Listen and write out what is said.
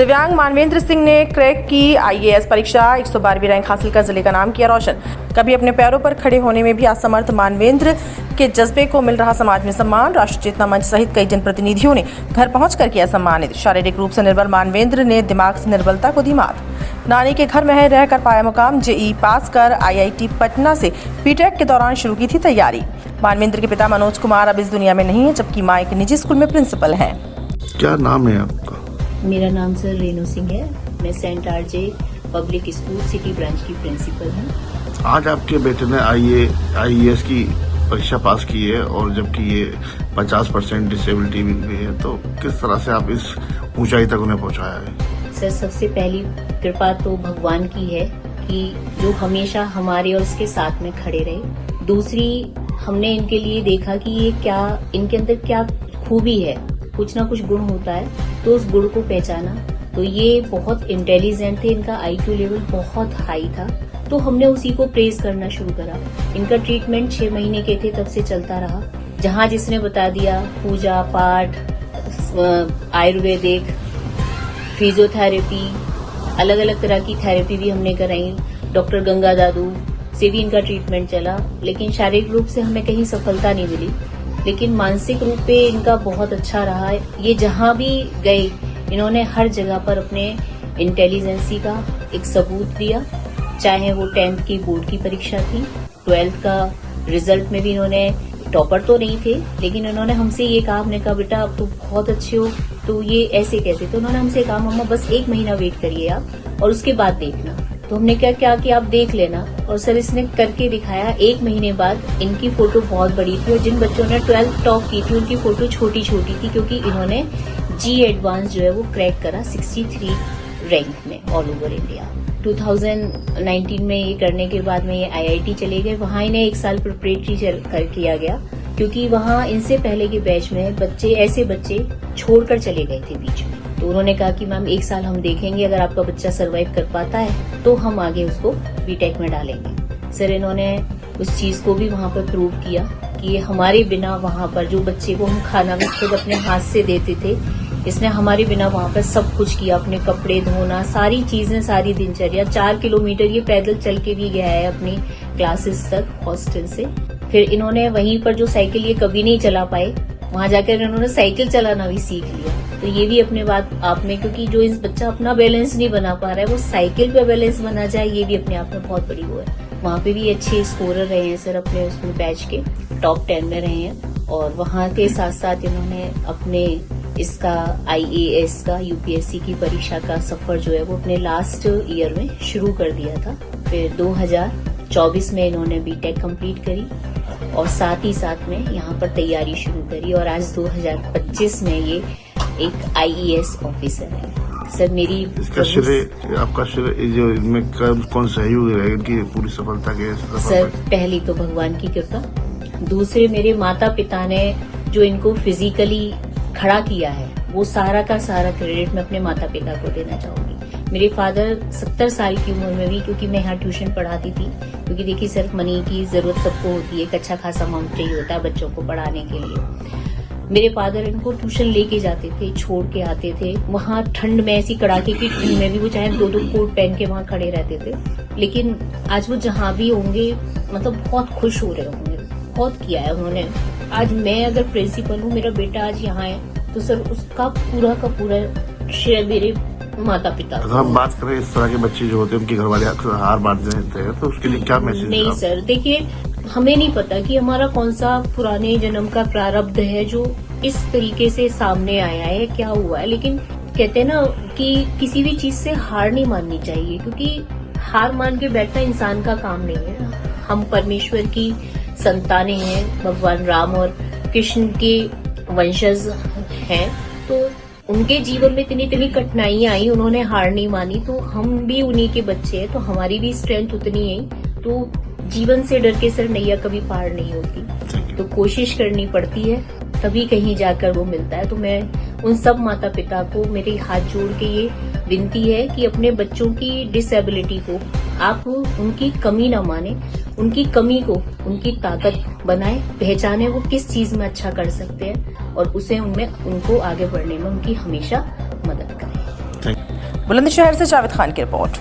दिव्यांग मानवेंद्र सिंह ने क्रैक की आईएएस परीक्षा 112वीं रैंक हासिल कर जिले का नाम किया रोशन। कभी अपने पैरों पर खड़े होने में भी असमर्थ मानवेंद्र के जज्बे को मिल रहा समाज में सम्मान। राष्ट्रीय चेतना मंच सहित कई जनप्रतिनिधियों ने घर पहुंचकर किया सम्मानित। शारीरिक रूप से निर्बल मानवेंद्र ने दिमाग से निर्बलता को दी मात। नानी के घर में रहकर पाया मुकाम। जेईई पास कर आईआईटी पटना से बीटेक के दौरान शुरू की थी तैयारी। मानवेंद्र के पिता मनोज कुमार अब इस दुनिया में नहीं है, जबकि मां एक निजी स्कूल में प्रिंसिपल हैं। क्या नाम है आपका? मेरा नाम सर रेनू सिंह है। मैं saint RJ public school city branch की प्रिंसिपल हूँ। आज आपके बेटे ने आईएएस की परीक्षा पास की है और जबकि ये 50% डिसेबिलिटी भी है, तो किस तरह से आप इस ऊंचाई तक उन्हें पहुंचाया है? सर, सबसे पहली कृपा तो भगवान की है कि जो हमेशा हमारे और उसके साथ में खड़े रहे। दूसरी, हमने इनके लिए देखा कि ये क्या, इनके अंदर क्या खूबी है, कुछ ना कुछ गुण होता है, तो उस गुण को पहचाना। तो ये बहुत इंटेलिजेंट थे, इनका आईक्यू लेवल बहुत हाई था, तो हमने उसी को प्रेज करना शुरू करा। इनका ट्रीटमेंट 6 महीने के थे तब से चलता रहा। जहाँ जिसने बता दिया, पूजा पाठ, आयुर्वेदिक, फिजियोथेरेपी, अलग अलग तरह की थेरेपी भी हमने कराई। डॉक्टर गंगा दादू से भी इनका ट्रीटमेंट चला, लेकिन शारीरिक रूप से हमें कहीं सफलता नहीं मिली। लेकिन मानसिक रूप पे इनका बहुत अच्छा रहा। ये जहां भी गए, इन्होंने हर जगह पर अपने इंटेलिजेंसी का एक सबूत दिया। चाहे वो 10th की बोर्ड की परीक्षा थी, 12th का रिजल्ट में भी इन्होंने, टॉपर तो नहीं थे, लेकिन इन्होंने हमसे ये कहा, हमने कहा बेटा आप तो बहुत अच्छे हो, तो ये ऐसे कैसे? तो उन्होंने हमसे कहा मम्मा बस 1 महीना वेट करिए आप और उसके बाद देखना। तो हमने क्या कि आप देख लेना, और सर इसने करके दिखाया। 1 महीने बाद इनकी फोटो बहुत बड़ी थी और जिन बच्चों ने 12th टॉप की थी उनकी फोटो छोटी छोटी थी, क्योंकि इन्होंने जी एडवांस जो है वो क्रैक करा 63 रैंक में ऑल ओवर इंडिया। 2019 में ये करने के बाद में ये आईआईटी चले गए। वहां इन्हें 1 साल प्रिपरेटरी किया गया, क्योंकि वहां इनसे पहले के बैच में ऐसे बच्चे छोड़कर चले गए थे बीच में। तो उन्होंने कहा कि मैम 1 साल हम देखेंगे, अगर आपका बच्चा सरवाइव कर पाता है तो हम आगे उसको बीटेक में डालेंगे। सर, इन्होंने उस चीज को भी वहां पर प्रूव किया कि हमारे बिना वहां पर जो बच्चे को हम खाना भी खुद अपने हाथ से देते थे, इसने हमारे बिना वहां पर सब कुछ किया। अपने कपड़े धोना, सारी चीजें, सारी दिनचर्या। 4 किलोमीटर ये पैदल चल के भी गया है अपनी क्लासेस तक हॉस्टल से। फिर इन्होंने वहीं पर जो साइकिल ये कभी नहीं चला पाए, वहां जाकर इन्होंने साइकिल चलाना भी सीख लिया। तो ये भी अपने बात आप में, क्योंकि जो इस बच्चा अपना बैलेंस नहीं बना पा रहा है, वो साइकिल पे बैलेंस बना जाए, ये भी अपने आप में बहुत बड़ी वो है। वहां पे भी अच्छे स्कोरर रहे हैं सर, अपने उसमें बैच के टॉप 10 में रहे हैं। और वहां के साथ साथ इन्होंने अपने इसका आईएएस का, यूपीएससी की परीक्षा का सफर जो है वो अपने लास्ट ईयर में शुरू कर दिया था। फिर 2024 में इन्होंने बीटेक कंप्लीट करी और साथ ही साथ में यहाँ पर तैयारी शुरू करी, और आज 2025 में ये एक आईएएस ऑफिसर है। सर, मेरी इसका श्रेय, आपका श्रेय जो इनमें कौन सहयोग है इनकी पूरी सफलता के? सर, पहली तो भगवान की कृपा, दूसरे मेरे माता पिता ने जो इनको फिजिकली खड़ा किया है, वो सारा का सारा क्रेडिट मैं अपने माता पिता को देना चाहूंगी। मेरे फादर 70 साल की उम्र में भी, क्योंकि मैं यहाँ ट्यूशन पढ़ाती थी, क्योंकि देखिए सर, मनी की जरूरत सबको होती है, एक अच्छा खासा अमाउंट चाहिए होता है बच्चों को पढ़ाने के लिए। मेरे फादर इनको ट्यूशन लेके जाते थे, छोड़ के आते थे। वहां ठंड में, ऐसी कड़ाके की ठंड में भी वो चाहे 2-2 कोट पहन के वहां खड़े रहते थे। लेकिन आज वो जहां भी होंगे, मतलब बहुत खुश हो रहे होंगे, बहुत किया है उन्होंने। आज मैं अगर प्रिंसिपल हूँ, मेरा बेटा आज यहाँ है, तो सर उसका पूरा का पूरा श्रेय मेरे माता पिता। अगर हम बात करें इस तरह के बच्चे जो होते हैं, उनके घर वाले अक्सर हार मान जाते हैं, तो उसके लिए क्या मैसेज? नहीं सर, देखिए हमें नहीं पता कि हमारा कौन सा पुराने जन्म का प्रारब्ध है जो इस तरीके से सामने आया है, क्या हुआ है। लेकिन कहते हैं ना कि किसी भी चीज से हार नहीं माननी चाहिए, क्योंकि हार मान के बैठना इंसान का काम नहीं है। हम परमेश्वर की संतानें हैं, भगवान राम और कृष्ण के वंशज हैं, तो उनके जीवन में इतनी कठिनाइयां आई, उन्होंने हार नहीं मानी। तो हम भी उन्हीं के बच्चे हैं, तो हमारी भी स्ट्रेंथ उतनी है। तो जीवन से डर के सर नैया कभी पार नहीं होती, तो कोशिश करनी पड़ती है, तभी कहीं जाकर वो मिलता है। तो मैं उन सब माता पिता को मेरे हाथ जोड़ के ये विनती है कि अपने बच्चों की डिसेबिलिटी को आप उनकी कमी ना माने, उनकी कमी को उनकी ताकत बनाए, पहचाने वो किस चीज में अच्छा कर सकते हैं, और उसे उनको आगे बढ़ने में उनकी हमेशा मदद करें। Thank you. बुलंदशहर से जावेद खान की रिपोर्ट।